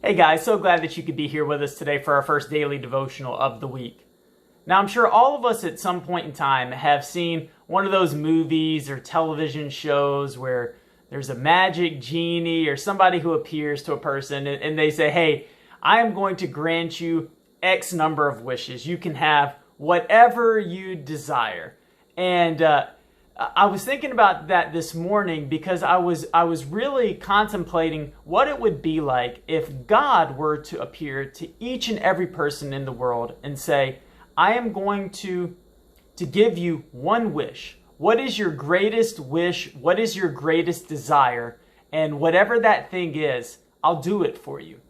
Hey guys, so glad that you could be here with us today for our first daily devotional of the week. Now, I'm sure all of us at some point in time have seen one of those movies or television shows where there's a magic genie or somebody who appears to a person and they say, hey, I am going to grant you X number of wishes. You can have whatever you desire. And I was thinking about that this morning because I was really contemplating what it would be like if God were to appear to each and every person in the world and say, I am going to give you one wish. What is your greatest wish? What is your greatest desire? And whatever that thing is, I'll do it for you.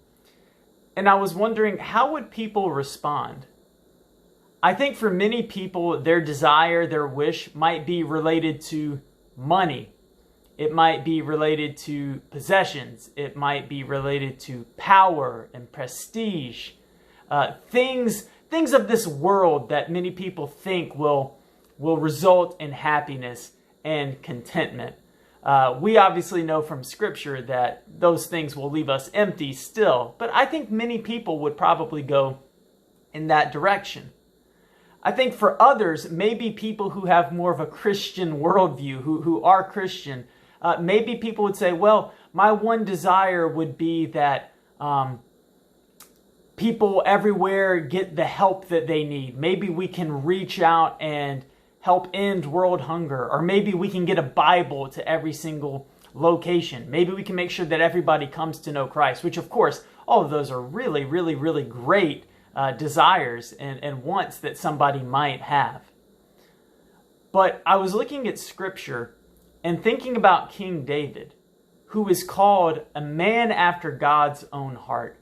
And I was wondering, how would people respond? I think for many people, their desire, their wish might be related to money. It might be related to possessions. It might be related to power and prestige. Things of this world that many people think will result in happiness and contentment. We obviously know from Scripture that those things will leave us empty still. But I think many people would probably go in that direction. I think for others, maybe people who have more of a Christian worldview, who are Christian, maybe people would say, well, my one desire would be that people everywhere get the help that they need. Maybe we can reach out and help end world hunger, or maybe we can get a Bible to every single location. Maybe we can make sure that everybody comes to know Christ, which of course, all of those are really, really, really great desires and wants that somebody might have. But I was looking at Scripture and thinking about King David, who is called a man after God's own heart.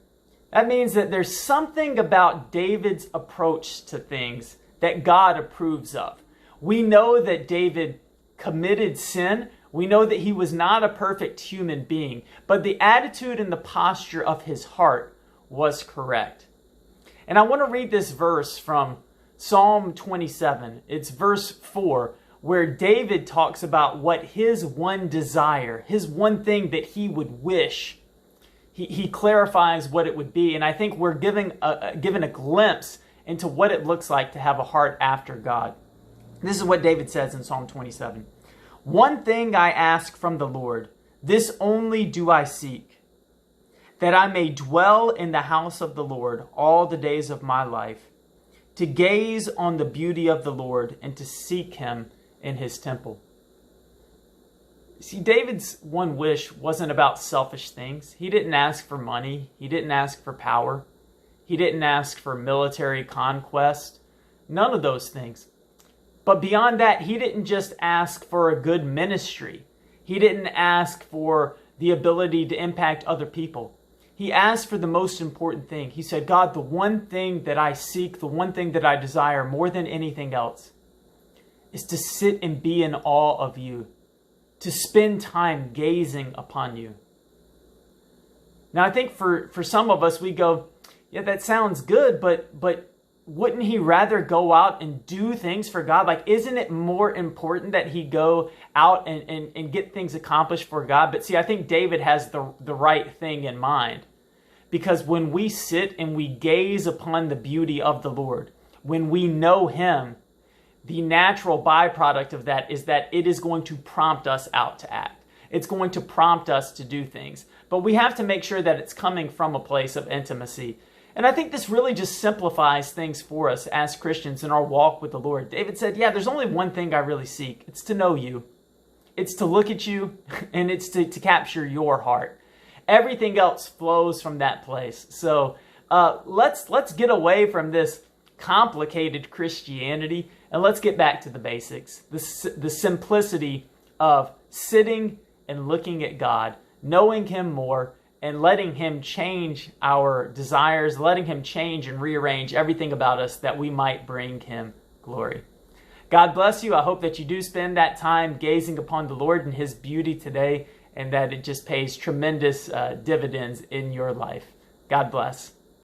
That means that there's something about David's approach to things that God approves of. We know that David committed sin. We know that he was not a perfect human being, but the attitude and the posture of his heart was correct. And I want to read this verse from Psalm 27. It's verse 4, where David talks about what his one desire, his one thing that he would wish. He clarifies what it would be. And I think we're given a glimpse into what it looks like to have a heart after God. This is what David says in Psalm 27. One thing I ask from the Lord, this only do I seek, that I may dwell in the house of the Lord all the days of my life, to gaze on the beauty of the Lord and to seek him in his temple. See, David's one wish wasn't about selfish things. He didn't ask for money. He didn't ask for power. He didn't ask for military conquest. None of those things. But beyond that, he didn't just ask for a good ministry. He didn't ask for the ability to impact other people. He asked for the most important thing. He said, God, the one thing that I seek, the one thing that I desire more than anything else is to sit and be in awe of you, to spend time gazing upon you. Now, I think for some of us, we go, yeah, that sounds good, but wouldn't he rather go out and do things for God? Like, isn't it more important that he go out and get things accomplished for God? But see, I think David has the right thing in mind. Because when we sit and we gaze upon the beauty of the Lord, when we know him, the natural byproduct of that is that it is going to prompt us out to act. It's going to prompt us to do things. But we have to make sure that it's coming from a place of intimacy. And I think this really just simplifies things for us as Christians in our walk with the Lord. David said, yeah, there's only one thing I really seek. It's to know you. It's to look at you, and it's to capture your heart. Everything else flows from that place. So let's get away from this complicated Christianity and let's get back to the basics. The simplicity of sitting and looking at God, knowing him more, and letting him change our desires, letting him change and rearrange everything about us that we might bring him glory. God bless you. I hope that you do spend that time gazing upon the Lord and his beauty today, and that it just pays tremendous dividends in your life. God bless.